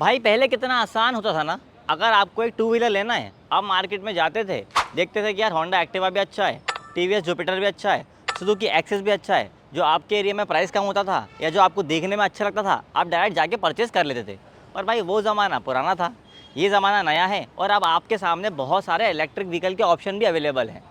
भाई पहले कितना आसान होता था ना। अगर आपको एक टू व्हीलर लेना है, आप मार्केट में जाते थे, देखते थे कि यार होंडा एक्टिवा भी अच्छा है, टीवीएस जुपिटर भी अच्छा है, सुजुकी एक्सेस भी अच्छा है। जो आपके एरिया में प्राइस कम होता था या जो आपको देखने में अच्छा लगता था, आप डायरेक्ट जाके परचेज़ कर लेते थे। पर भाई वो ज़माना पुराना था, ये ज़माना नया है और अब आपके सामने बहुत सारे इलेक्ट्रिक व्हीकल के ऑप्शन भी अवेलेबल हैं।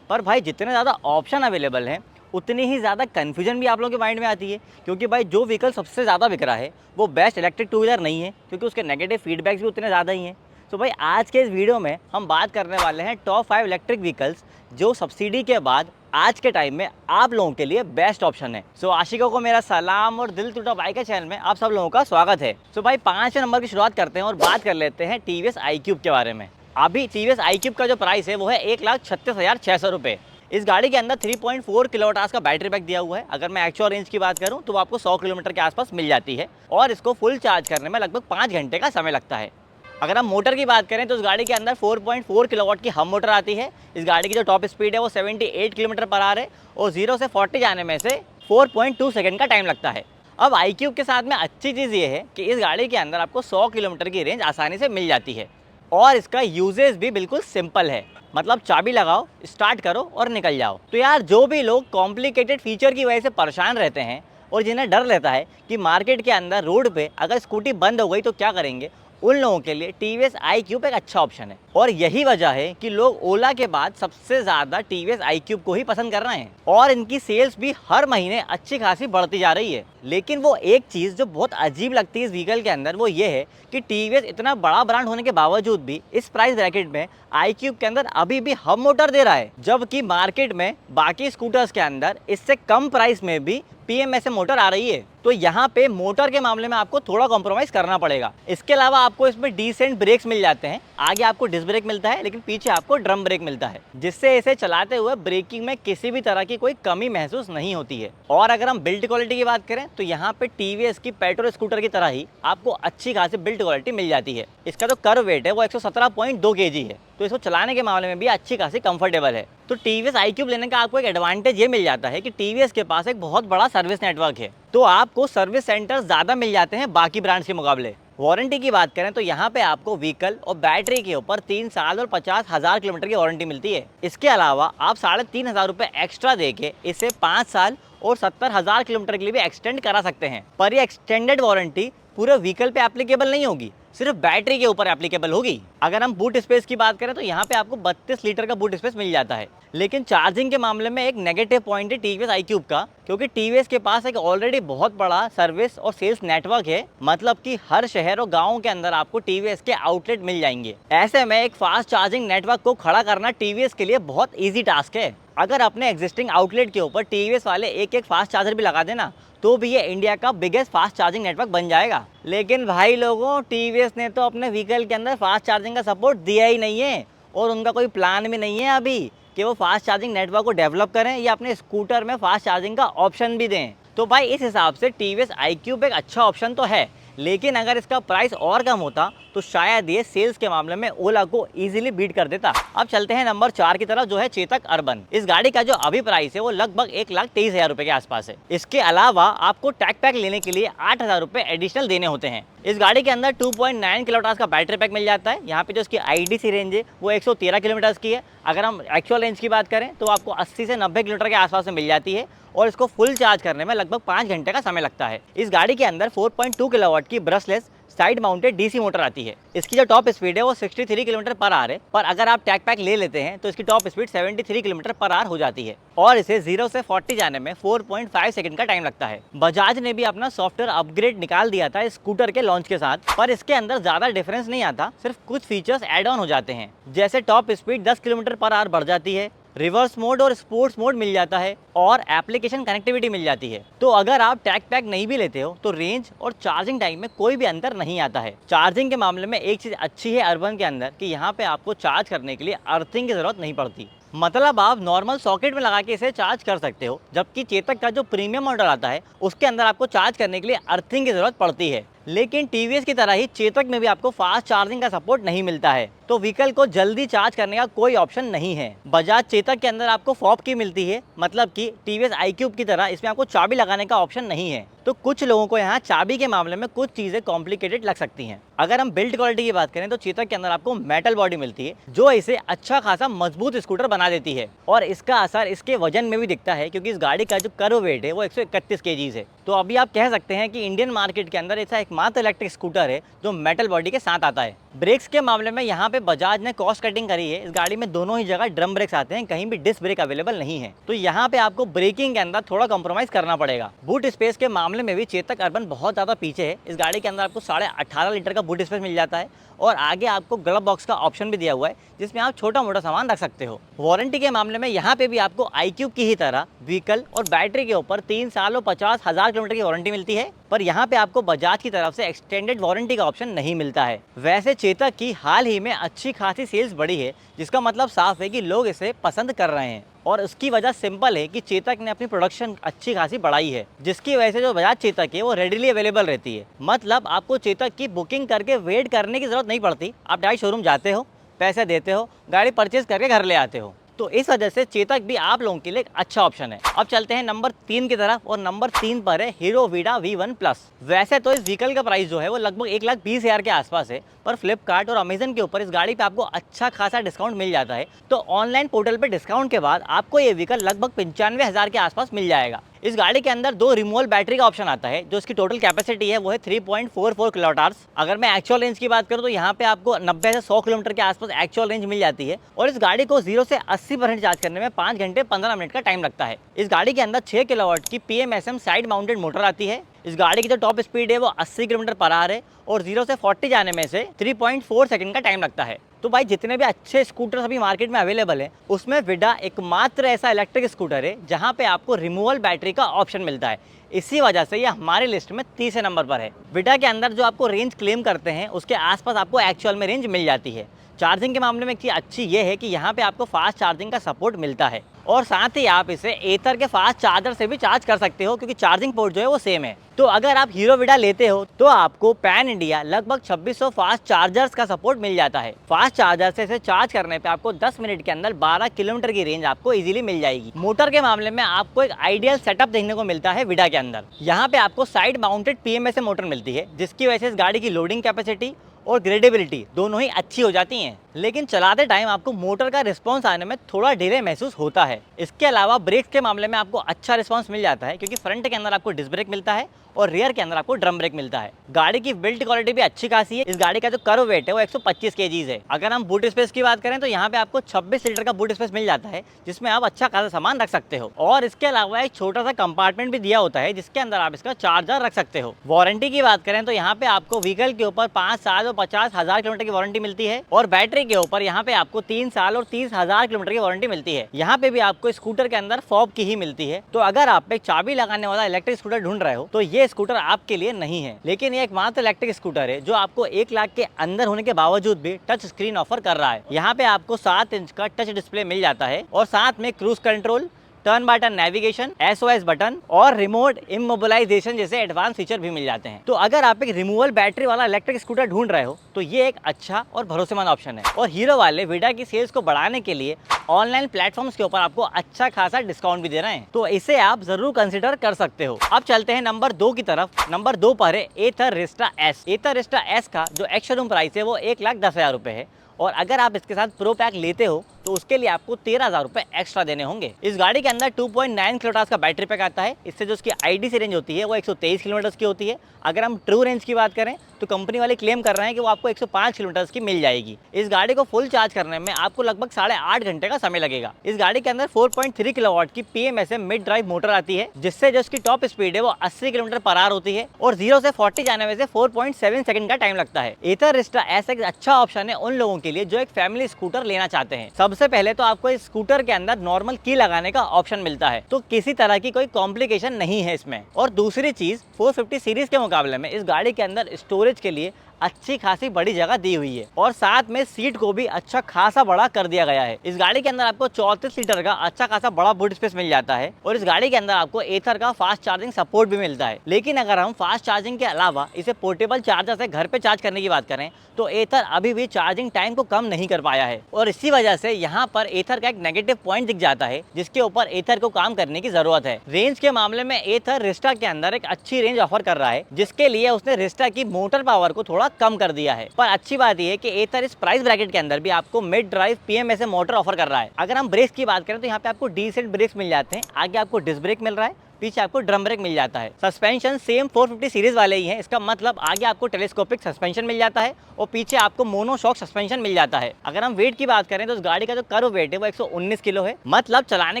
पर भाई जितने ज़्यादा ऑप्शन अवेलेबल हैं, उतनी ही ज़्यादा कन्फ्यूजन भी आप लोगों के माइंड में आती है, क्योंकि भाई जो व्हीकल सबसे ज़्यादा बिक रहा है वो बेस्ट इलेक्ट्रिक टू व्हीलर नहीं है, क्योंकि उसके नेगेटिव फीडबैक्स भी उतने ज़्यादा ही हैं। तो भाई आज के इस वीडियो में हम बात करने वाले हैं टॉप 5 इलेक्ट्रिक व्हीकल्स जो सब्सिडी के बाद आज के टाइम में आप लोगों के लिए बेस्ट ऑप्शन है। सो आशिकों को मेरा सलाम और दिल टूटा बाइक के चैनल में आप सब लोगों का स्वागत है। सो भाई 5 नंबर की शुरुआत करते हैं और बात कर लेते हैं टीवीएस iQube के बारे में। अभी टीवीएस iQube का जो प्राइस है वो है 1,36,600 रुपये। इस गाड़ी के अंदर 3.4 किलोवाट का बैटरी पैक दिया हुआ है। अगर मैं एक्चुअल रेंज की बात करूं तो वो आपको 100 किलोमीटर के आसपास मिल जाती है और इसको फुल चार्ज करने में लगभग 5 घंटे का समय लगता है। अगर हम मोटर की बात करें तो इस गाड़ी के अंदर 4.4 किलोवाट की हम मोटर आती है। इस गाड़ी की जो टॉप स्पीड है वो 78 किलोमीटर पर आवर है और 0 से 40 जाने में से 4.2 सेकंड का टाइम लगता है। अब iQube के साथ में अच्छी चीज़ ये है कि इस गाड़ी के अंदर आपको 100 किलोमीटर की रेंज आसानी से मिल जाती है और इसका यूजेज भी बिल्कुल सिंपल है। मतलब चाबी लगाओ, स्टार्ट करो और निकल जाओ। तो यार जो भी लोग कॉम्प्लिकेटेड फीचर की वजह से परेशान रहते हैं और जिन्हें डर रहता है कि मार्केट के अंदर रोड पे अगर स्कूटी बंद हो गई तो क्या करेंगे, उन लोगों के लिए टीवीएस iQube एक अच्छा ऑप्शन है। और यही वजह है कि लोग ओला के बाद सबसे ज़्यादा टीवीएस iQube को ही पसंद कर रहे हैं और इनकी सेल्स भी हर महीने अच्छी खासी बढ़ती जा रही है। लेकिन वो एक चीज़ जो बहुत अजीब लगती है इस व्हीकल के अंदर, वो ये है कि टीवीएस इतना बड़ा ब्रांड होने के बावजूद भी इस प्राइस ब्रैकेट में iQube के अंदर अभी भी हम मोटर दे रहा है, जबकि मार्केट में बाकी स्कूटर्स के अंदर इससे कम प्राइस में भी PMSM मोटर आ रही है। तो यहाँ पे मोटर के मामले में आपको थोड़ा कॉम्प्रोमाइज़ करना पड़ेगा। इसके अलावा आपको इसमें डिसेंट ब्रेक्स मिल जाते हैं। आगे आपको डिस्क ब्रेक मिलता है लेकिन पीछे आपको ड्रम ब्रेक मिलता है, जिससे इसे चलाते हुए ब्रेकिंग में किसी भी तरह की कोई कमी महसूस नहीं होती है। और अगर हम बिल्ड क्वालिटी की बात करें तो यहाँ पे टीवीएस की पेट्रोल स्कूटर की तरह ही आपको अच्छी खासी बिल्ड क्वालिटी मिल जाती है। इसका जो कर्व वेट है वो 117.2 kg है, तो इसको चलाने के मामले में भी अच्छी खासी कंफर्टेबल है। तो टीवीएस iQube लेने का आपको एक एडवांटेज ये मिल जाता है कि टीवीएस के पास एक बहुत बड़ा सर्विस नेटवर्क है, तो आपको सर्विस सेंटर ज़्यादा मिल जाते हैं बाकी ब्रांड्स के मुकाबले। वारंटी की बात करें तो यहाँ पे आपको व्हीकल और बैटरी के ऊपर 3 साल और 50,000 किलोमीटर की वारंटी मिलती है। इसके अलावा आप 3,500 रुपये एक्स्ट्रा देके इसे 5 साल और 70,000 किलोमीटर के लिए भी एक्सटेंड करा सकते हैं। पर ये एक्सटेंडेड वारंटी पूरे व्हीकल पे एप्लीकेबल नहीं होगी, सिर्फ बैटरी के ऊपर एप्लीकेबल होगी। अगर हम बूट स्पेस की बात करें तो यहाँ पे आपको 32 लीटर का बूट स्पेस मिल जाता है। लेकिन चार्जिंग के मामले में एक नेगेटिव पॉइंट है टीवीएस iQube का, क्योंकि टीवीएस के पास एक ऑलरेडी बहुत बड़ा सर्विस और सेल्स नेटवर्क है। मतलब कि हर शहर और गाँव के अंदर आपको टीवीएस के आउटलेट मिल जाएंगे। ऐसे में एक फास्ट चार्जिंग नेटवर्क को खड़ा करना टीवीएस के लिए बहुत ईजी टास्क है। अगर अपने एग्जिस्टिंग आउटलेट के ऊपर टीवीएस वाले एक फास्ट चार्जर भी लगा देना तो भी ये इंडिया का बिगेस्ट फास्ट चार्जिंग नेटवर्क बन जाएगा। लेकिन भाई लोगों, टीवीएस ने तो अपने व्हीकल के अंदर फास्ट चार्जिंग का सपोर्ट दिया ही नहीं है और उनका कोई प्लान भी नहीं है अभी कि वो फास्ट चार्जिंग नेटवर्क को डेवलप करें या अपने स्कूटर में फास्ट चार्जिंग का ऑप्शन भी दें। तो भाई इस हिसाब से टीवीएस iQube एक अच्छा ऑप्शन तो है, लेकिन अगर इसका प्राइस और कम होता तो शायद ये सेल्स के मामले में ओला को इजीली बीट कर देता। अब चलते हैं नंबर 4 की तरफ, जो है चेतक अर्बन। इस गाड़ी का जो अभी प्राइस है वो लगभग 1,23,000 रुपये के आसपास है। इसके अलावा आपको टैग पैक लेने के लिए 8,000 रुपये एडिशनल देने होते हैं। इस गाड़ी के अंदर 2.9 किलोवाट का बैटरी पैक मिल जाता है। यहाँ पे जो इसकी IDC रेंज है वो 113 किलोमीटर की है। अगर हम एक्चुअल रेंज की बात करें तो आपको 80 से 90 किलोमीटर के आसपास में मिल जाती है और इसको फुल चार्ज करने में लगभग 5 घंटे का समय लगता है। इस गाड़ी के अंदर 4.2 किलोवाट की brushless side mounted DC motor आती है। इसकी जो टॉप स्पीड है वो 63 किलोमीटर पर आवर है, पर अगर आप टैग पैक ले लेते हैं तो इसकी top speed 73 kilometre per hour हो जाती है और इसे 0 से 40 जाने में 4.5 सेकंड का टाइम लगता है। बजाज ने भी अपना सॉफ्टवेयर अपग्रेड निकाल दिया था इस स्कूटर के लॉन्च के साथ, पर इसके अंदर ज्यादा डिफरेंस नहीं आता, सिर्फ कुछ फीचर्स एड ऑन हो जाते हैं। जैसे top speed 10 kilometre per hour बढ़ जाती है, रिवर्स मोड और स्पोर्ट्स मोड मिल जाता है और एप्लीकेशन कनेक्टिविटी मिल जाती है। तो अगर आप टैग पैक नहीं भी लेते हो तो रेंज और चार्जिंग टाइम में कोई भी अंतर नहीं आता है। चार्जिंग के मामले में एक चीज़ अच्छी है अर्बन के अंदर कि यहाँ पे आपको चार्ज करने के लिए अर्थिंग की ज़रूरत नहीं पड़ती। मतलब आप नॉर्मल सॉकेट में लगा के इसे चार्ज कर सकते हो, जबकि चेतक का जो प्रीमियम मॉडल आता है उसके अंदर आपको चार्ज करने के लिए अर्थिंग की ज़रूरत पड़ती है। लेकिन टीवीएस की तरह ही चेतक में भी आपको फास्ट चार्जिंग का सपोर्ट नहीं मिलता है। तो व्हीकल को जल्दी चार्ज करने का कोई ऑप्शन नहीं है। बजाज चेतक के अंदर आपको फॉब की मिलती है, मतलब कि टीवीएस iQube की तरह इसमें आपको चाबी लगाने का ऑप्शन नहीं है। तो कुछ लोगों को यहाँ चाबी के मामले में कुछ चीज़ें कॉम्प्लिकेटेड लग सकती हैं। अगर हम बिल्ड क्वालिटी की बात करें तो चेतक के अंदर आपको मेटल बॉडी मिलती है जो इसे अच्छा खासा मजबूत स्कूटर बना देती है, और इसका असर इसके वजन में भी दिखता है क्योंकि इस गाड़ी का जो कर्व वेट है वो 131 kg है। तो अभी आप कह सकते हैं कि इंडियन मार्केट के अंदर ऐसा एकमात्र इलेक्ट्रिक स्कूटर है जो मेटल बॉडी के साथ आता है। ब्रेक्स के मामले में यहाँ पे बजाज ने कॉस्ट कटिंग करी है। इस गाड़ी में दोनों ही जगह ड्रम ब्रेक्स आते हैं, कहीं भी डिस्क ब्रेक अवेलेबल नहीं है, तो यहाँ पे आपको ब्रेकिंग के अंदर थोड़ा कॉम्प्रोमाइज करना पड़ेगा। बूट स्पेस के मामले में भी चेतक अर्बन बहुत ज़्यादा पीछे है। इस गाड़ी के अंदर आपको 18.5 लीटर का बूट स्पेस मिल जाता है और आगे आपको ग्लव बॉक्स का ऑप्शन भी दिया हुआ है जिसमें आप छोटा मोटा सामान रख सकते हो। वारंटी के मामले में यहाँ पे भी आपको iQube की ही तरह व्हीकल और बैटरी के ऊपर 3 साल और 50,000 किलोमीटर की वारंटी मिलती है, पर यहाँ पे आपको बजाज की तरफ से एक्सटेंडेड वारंटी का ऑप्शन नहीं मिलता है। वैसे चेतक की हाल ही में अच्छी खासी सेल्स बढ़ी है, जिसका मतलब साफ है कि लोग इसे पसंद कर रहे हैं, और उसकी वजह सिंपल है कि चेतक ने अपनी प्रोडक्शन अच्छी खासी बढ़ाई है, जिसकी वजह से जो बजाज चेतक है वो रेडिली अवेलेबल रहती है। मतलब आपको चेतक की बुकिंग करके वेट करने की जरूरत नहीं पड़ती, आप डायरेक्ट शोरूम जाते हो, पैसे देते हो, गाड़ी परचेज करके घर ले आते हो। तो इस वजह से चेतक भी आप लोगों के लिए एक अच्छा ऑप्शन है। अब चलते हैं नंबर 3 की तरफ, और नंबर 3 पर है हीरो वीडा V1 प्लस। वैसे तो इस व्हीकल का प्राइस जो है वो लगभग 1,20,000 के आसपास है, पर फ्लिपकार्ट और अमेजन के ऊपर इस गाड़ी पे आपको अच्छा खासा डिस्काउंट मिल जाता है। तो ऑनलाइन पोर्टल पे डिस्काउंट के बाद आपको ये व्हीकल लगभग 95,000 के आसपास मिल जाएगा। इस गाड़ी के अंदर 2 रिमूवल बैटरी का ऑप्शन आता है, जो इसकी टोटल कैपेसिटी है वो है 3.44 किलोवाट आवर्स। अगर मैं एक्चुअल रेंज की बात करूं तो यहाँ पे आपको 90 से 100 किलोमीटर के आसपास एक्चुअल रेंज मिल जाती है, और इस गाड़ी को 0 से 80% चार्ज करने में 5 घंटे 15 मिनट का टाइम लगता है। इस गाड़ी के अंदर 6 किलोवाट की PMSM साइड माउंटेड मोटर आती है। इस गाड़ी की जो टॉप स्पीड है वो 80 किलोमीटर पर आवर है, और 0 से 40 जाने में से 3.4 सेकंड का टाइम लगता है। तो भाई जितने भी अच्छे स्कूटर अभी मार्केट में अवेलेबल है, उसमें विडा एकमात्र ऐसा इलेक्ट्रिक स्कूटर है जहां पे आपको रिमूवल बैटरी का ऑप्शन मिलता है। इसी वजह से ये हमारे लिस्ट में तीसरे नंबर पर है। विडा के अंदर जो आपको रेंज क्लेम करते हैं उसके आसपास आपको एक्चुअल में रेंज मिल जाती है। चार्जिंग के मामले में एक चीज़ अच्छी ये है कि यहाँ पे आपको फास्ट चार्जिंग का सपोर्ट मिलता है, और साथ ही आप इसे एथर के फास्ट चार्जर से भी चार्ज कर सकते हो क्योंकि चार्जिंग पोर्ट जो है वो सेम है। तो अगर आप हीरो वीडा लेते हो तो आपको पैन इंडिया लगभग 2600 फास्ट चार्जर्स का सपोर्ट मिल जाता है। फास्ट चार्जर से इसे चार्ज करने पे आपको 10 मिनट के अंदर 12 किलोमीटर की रेंज आपको इजीली मिल जाएगी। मोटर के मामले में आपको एक आइडियल सेटअप देखने को मिलता है विडा के अंदर। यहाँ पे आपको साइड माउंटेड PMSM मोटर मिलती है, जिसकी वजह से इस गाड़ी की लोडिंग कैपेसिटी और ग्रेडेबिलिटी दोनों ही अच्छी हो जाती हैं, लेकिन चलाते टाइम आपको मोटर का रिस्पांस आने में थोड़ा डिले महसूस होता है। इसके अलावा ब्रेक्स के मामले में आपको अच्छा रिस्पांस मिल जाता है क्योंकि फ्रंट के अंदर आपको डिस्क ब्रेक मिलता है और रियर के अंदर आपको ड्रम ब्रेक मिलता है। गाड़ी की बिल्ड क्वालिटी भी अच्छी खासी है। इस गाड़ी का जो कर्व वेट है वो 125 kg है। अगर हम बूट स्पेस की बात करें तो यहाँ पे आपको 26 लीटर का बूट स्पेस मिल जाता है, जिसमें आप अच्छा खासा सामान रख सकते हो, और इसके अलावा एक छोटा सा कंपार्टमेंट भी दिया होता है जिसके अंदर आप इसका चार्जर रख सकते हो। वारंटी की बात करें तो यहाँ पे आपको व्हीकल के ऊपर 5 साल और 50,000 किलोमीटर की वारंटी मिलती है, और बैटरी के ऊपर यहाँ पे आपको 3 साल और 30,000 किलोमीटर की वारंटी मिलती है। यहाँ पे भी आपको स्कूटर के अंदर फॉब की ही मिलती है। तो अगर आप एक चाबी लगाने वाला इलेक्ट्रिक स्कूटर ढूंढ रहे हो तो ये स्कूटर आपके लिए नहीं है, लेकिन ये एकमात्र इलेक्ट्रिक स्कूटर है जो आपको 1 लाख के अंदर होने के बावजूद भी टच स्क्रीन ऑफर कर रहा है। यहाँ पे आपको 7 इंच का टच डिस्प्ले मिल जाता है, और साथ में cruise control, turn by turn navigation, SOS button और रिमोट इमोबिलाइजेशन जैसे एडवांस फीचर भी मिल जाते हैं। तो अगर आप एक रिमूवल बैटरी वाला इलेक्ट्रिक स्कूटर ढूंढ रहे हो तो ये एक अच्छा और भरोसेमंद ऑप्शन है। और हीरो वाले विडा की सेल्स को बढ़ाने के लिए ऑनलाइन प्लेटफॉर्म्स के ऊपर आपको अच्छा खासा डिस्काउंट भी दे रहे हैं, तो इसे आप जरूर कंसिडर कर सकते हो। अब चलते हैं नंबर 2 की तरफ। नंबर 2 पर है एथर रिस्टा S। एथर रिस्टा S का जो एक्स शोरूम प्राइस है वो 1,10,000 रुपए है, और अगर आप इसके साथ प्रो पैक लेते हो तो उसके लिए आपको 13,000 रुपए एक्स्ट्रा देने होंगे। इस गाड़ी के अंदर 2.9 किलोवाट का बैटरी पैक आता है। इससे जो उसकी IDC रेंज होती है वो 123 किलोमीटर की होती है। अगर हम ट्रू रेंज की बात करें तो कंपनी वाले क्लेम कर रहे हैं कि वो आपको 105 किलोमीटर की मिल जाएगी। इस गाड़ी को फुल चार्ज करने में आपको लगभग 8.5 घंटे का समय लगेगा। इस गाड़ी के अंदर 4.3 किलोवाट की PMSM मिड ड्राइव मोटर आती है, जिससे जो उसकी टॉप स्पीड है वो 80 किलोमीटर पर आवर होती है, और 0 से 40 जाने में से 4.7 सेकंड का टाइम लगता है। एथर रिस्टा S एक अच्छा ऑप्शन है उन लोगों के लिए जो एक फैमिली स्कूटर लेना चाहते हैं। सबसे पहले तो आपको इस स्कूटर के अंदर नॉर्मल की लगाने का ऑप्शन मिलता है, तो किसी तरह की कोई कॉम्प्लिकेशन नहीं है इसमें। और दूसरी चीज 450 सीरीज के मुकाबले में इस गाड़ी के अंदर स्टोरेज के लिए अच्छी खासी बड़ी जगह दी हुई है और साथ में सीट को भी अच्छा खासा बड़ा कर दिया गया है। इस गाड़ी के अंदर आपको 34 लीटर का अच्छा खासा बड़ा बूट स्पेस मिल जाता है और इस गाड़ी के अंदर आपको एथर का फास्ट चार्जिंग सपोर्ट भी मिलता है। लेकिन अगर हम फास्ट चार्जिंग के अलावा इसे पोर्टेबल चार्जर से घर पे चार्ज करने की बात करें तो एथर अभी भी चार्जिंग टाइम को कम नहीं कर पाया है और इसी वजह से यहाँ पर एथर का एक नेगेटिव पॉइंट दिख जाता है जिसके ऊपर एथर को काम करने की जरूरत है। रेंज के मामले में एथर रिस्टा के अंदर एक अच्छी रेंज ऑफर कर रहा है जिसके लिए उसने रिस्टा की मोटर पावर को थोड़ा कम कर दिया है। पर अच्छी बात यह है कि एथर इस प्राइस ब्रैकेट के अंदर भी आपको mid drive PMSA motor offer कर रहा है। अगर हम ब्रेक्स की बात करें तो यहाँ पे आपको डिसेंट ब्रेक्स मिल जाते हैं। आगे आपको डिस्क ब्रेक मिल रहा है, पीछे आपको ड्रम ब्रेक मिल जाता है। सस्पेंशन सेम 450 सीरीज वाले ही हैं। इसका मतलब आगे आपको टेलीस्कोपिक सस्पेंशन मिल जाता है और पीछे आपको मोनोशॉक सस्पेंशन मिल जाता है। अगर हम वेट की बात करें तो इस गाड़ी का जो कर्व वेट है वो 119 किलो है। मतलब चलाने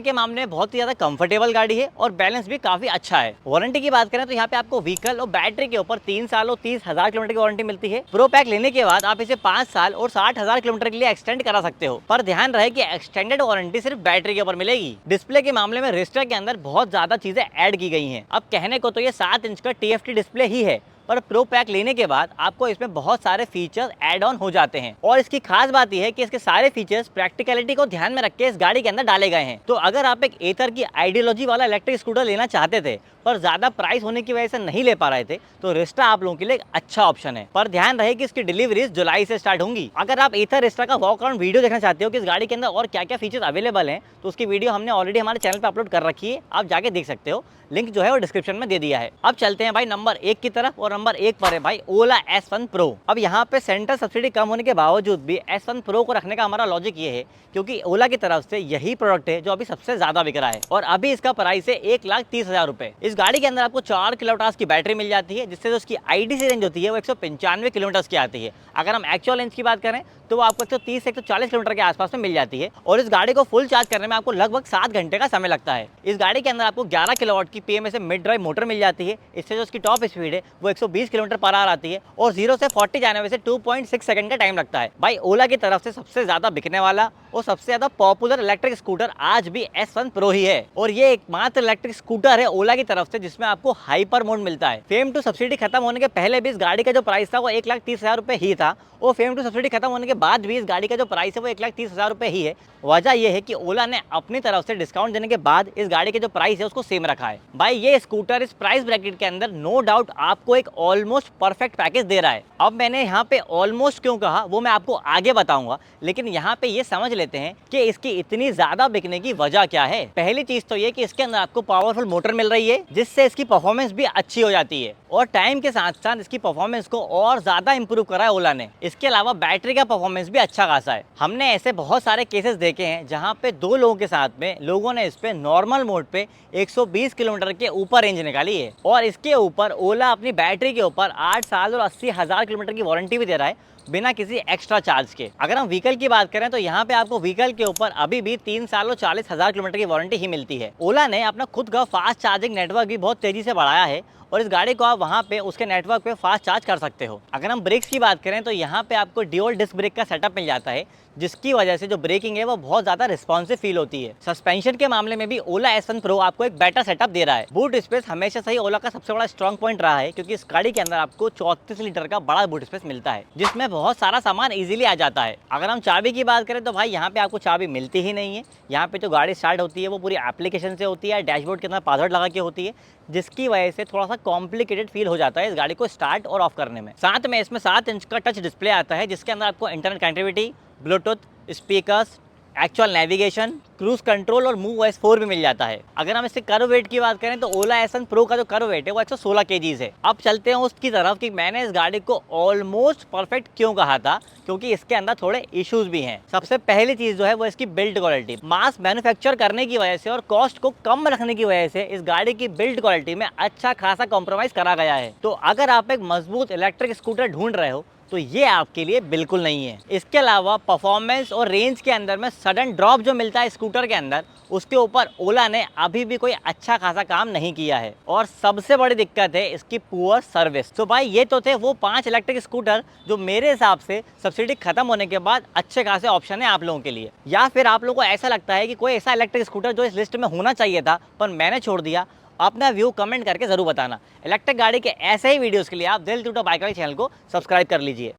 के मामले में बहुत ही ज्यादा कंफर्टेबल गाड़ी है और बैलेंस भी काफी अच्छा है। वारंटी की बात करें तो यहाँ पे आपको व्हीकल और बैटरी के ऊपर 3 साल और 30,000 किलोमीटर की वारंटी मिलती है। प्रो पैक लेने के बाद आप इसे 5 साल और 60,000 किलोमीटर के लिए एक्सटेंड करा सकते हो। पर ध्यान रहे कि एक्सटेंडेड वारंटी सिर्फ बैटरी के ऊपर मिलेगी। डिस्प्ले के मामले में रिस्टा के अंदर बहुत ज्यादा चीजें ऐड की गई हैं। अब कहने को तो ये 7 इंच का TFT डिस्प्ले ही है पर प्रो पैक लेने के बाद आपको इसमें बहुत सारे फीचर्स ऐड ऑन हो जाते हैं और इसकी खास बात यह है कि इसके सारे फीचर्स प्रैक्टिकलिटी को ध्यान में रख के इस गाड़ी के अंदर डाले गए हैं। तो अगर आप एक एथर की आइडियोलॉजी वाला इलेक्ट्रिक स्कूटर लेना चाहते थे पर ज्यादा प्राइस होने की वजह से नहीं ले पा रहे थे तो रिस्टा आप लोगों के लिए एक अच्छा ऑप्शन है। पर ध्यान रहे कि इसकी डिलीवरी जुलाई से स्टार्ट होंगी। अगर आप एथर रिस्टा का वॉक अराउंड वीडियो देखना चाहते हो कि इस गाड़ी के अंदर और क्या क्या फीचर्स अवेलेबल हैं तो उसकी वीडियो हमने ऑलरेडी हमारे चैनल पर अपलोड कर रखी है, आप जाके देख सकते हो। लिंक जो है वो डिस्क्रिप्शन में दे दिया है। अब चलते हैं भाई नंबर 1 की तरफ और नंबर 1 पर है भाई ओला S1 Pro। अब यहाँ पे सेंट्रल सब्सिडी कम होने के बावजूद भी S1 Pro को रखने का हमारा लॉजिक ये है क्योंकि ओला की तरफ से यही प्रोडक्ट है जो अभी सबसे ज्यादा बिक रहा है और अभी इसका प्राइस है 1,30,000 रुपए। इस गाड़ी के अंदर आपको 4 किलोवाट की बैटरी मिल जाती है जिससे जो उसकी IDC रेंज होती है वो 195 किलोमीटर की आती है। अगर हम एक्चुअल रेंज की बात करें तो वो आपको 130 से 140 किलोमीटर के आसपास में मिल जाती है और इस गाड़ी को फुल चार्ज करने में आपको लगभग 7 घंटे का समय लगता है। इस गाड़ी के अंदर आपको 11 किलोवाट की PMSA मिड ड्राइव मोटर मिल जाती है। इससे जो उसकी टॉप स्पीड है वो 120 किलोमीटर पर आवर आती है और 0 से 40 जाने में से 2.6 सेकंड का टाइम लगता है। भाई ओला की तरफ से सबसे ज्यादा बिकने वाला और सबसे ज्यादा पॉपुलर इलेक्ट्रिक स्कूटर आज भी S1 Pro ही है और ये एकमात्र इलेक्ट्रिक स्कूटर है ओला की तरफ से जिसमें आपको हाइपर मोड मिलता है। फेम टू सब्सिडी खत्म होने के पहले भी इस गाड़ी का जो प्राइस था वो 1,30,000 रुपए ही था और फेम टू सब्सिडी खत्म होने के बाद भी इस गाड़ी का जो प्राइस है वो 1,30,000 रुपए ही है। वजह यह है कि ओला ने अपनी तरफ से डिस्काउंट देने के बाद इस गाड़ी के जो प्राइस है उसको सेम रखा है। भाई ये स्कूटर इस प्राइस ब्रैकेट के अंदर नो डाउट आपको एक ऑलमोस्ट परफेक्ट पैकेज दे रहा है। अब मैंने यहाँ पे ऑलमोस्ट क्यों कहा वो मैं आपको आगे बताऊंगा, लेकिन यहाँ पे ये समझ लेते हैं कि इसकी इतनी ज्यादा बिकने की वजह क्या है। पहली चीज तो ये कि इसके अंदर आपको पावरफुल मोटर मिल रही है जिससे इसकी परफॉर्मेंस भी अच्छी हो जाती है और टाइम के साथ साथ इसकी परफॉर्मेंस को और ज्यादा इंप्रूव करा है ओला ने। इसके अलावा बैटरी का परफॉर्मेंस भी अच्छा खासा है। हमने ऐसे बहुत सारे केसेस देखे हैं जहां पे 2 लोगों के साथ में लोगों ने इस पे नॉर्मल मोड पे 120 किलोमीटर के ऊपर रेंज निकाली है और इसके ऊपर ओला अपनी बैटरी के ऊपर 8 साल और 80,000 किलोमीटर की वारंटी भी दे रहा है बिना किसी एक्स्ट्रा चार्ज के। अगर हम व्हीकल की बात करें तो यहाँ पे आपको व्हीकल के ऊपर अभी भी 3 साल और 40,000 किलोमीटर की वारंटी ही मिलती है। ओला ने अपना खुद का फास्ट चार्जिंग नेटवर्क भी बहुत तेजी से बढ़ाया है और इस गाड़ी को आप वहाँ पे उसके नेटवर्क पे फास्ट चार्ज कर सकते हो। अगर हम ब्रेक्स की बात करें तो यहाँ पे आपको ड्यूल डिस्क ब्रेक का सेटअप मिल जाता है जिसकी वजह से जो ब्रेकिंग है वो बहुत ज्यादा रिस्पॉन्सिव फील होती है। सस्पेंशन के मामले में भी ओला S1 Pro आपको एक बेटर सेटअप दे रहा है। बूट स्पेस हमेशा से ही ओला का सबसे बड़ा स्ट्रॉन्ग पॉइंट रहा है क्योंकि इस गाड़ी के अंदर आपको 34 लीटर का बड़ा बूट स्पेस मिलता है जिसमें बहुत सारा सामान इजीली आ जाता है। अगर हम चाबी की बात करें तो भाई यहाँ पे आपको चाबी मिलती ही नहीं है। यहाँ पे जो गाड़ी स्टार्ट होती है वो पूरी एप्लीकेशन से होती है, डैशबोर्ड के अंदर पासवर्ड लगा के होती है जिसकी वजह से थोड़ा सा कॉम्प्लिकेटेड फील हो जाता है इस गाड़ी को स्टार्ट और ऑफ करने में। साथ में इसमें 7 इंच का टच डिस्प्ले आता है जिसके अंदर आपको internet connectivity, Bluetooth, speakers, actual navigation, cruise control और मूव OS 4 भी मिल जाता है। अगर हम इसके कर्व वेट की बात करें तो ओला S1 Pro का जो कर्व वेट है वो 116 kgs है। अब चलते हैं उसकी तरफ कि मैंने इस गाड़ी को ऑलमोस्ट परफेक्ट क्यों कहा था, क्योंकि इसके अंदर थोड़े इश्यूज भी हैं। सबसे पहली चीज जो है वो इसकी बिल्ड क्वालिटी। मास मैन्युफैक्चर करने की वजह से और कॉस्ट को कम रखने की वजह से इस गाड़ी की बिल्ड क्वालिटी में अच्छा खासा कॉम्प्रोमाइज करा गया है। तो अगर आप एक मजबूत इलेक्ट्रिक स्कूटर ढूंढ रहे हो तो ये आपके लिए बिल्कुल नहीं है। इसके अलावा परफॉर्मेंस और रेंज के अंदर में सडन ड्रॉप जो मिलता है स्कूटर के अंदर उसके ऊपर ओला ने अभी भी कोई अच्छा खासा काम नहीं किया है और सबसे बड़ी दिक्कत है इसकी पुअर सर्विस। तो भाई ये तो थे वो 5 इलेक्ट्रिक स्कूटर जो मेरे हिसाब से सब्सिडी खत्म होने के बाद अच्छे खासे ऑप्शन है आप लोगों के लिए। या फिर आप लोगों को ऐसा लगता है कि कोई ऐसा इलेक्ट्रिक स्कूटर जो इस लिस्ट में होना चाहिए था पर मैंने छोड़ दिया अपना व्यू कमेंट करके ज़रूर बताना। इलेक्ट्रिक गाड़ी के ऐसे ही वीडियोज़ के लिए आप दिल टूटा बाइक वाले चैनल को सब्सक्राइब कर लीजिए।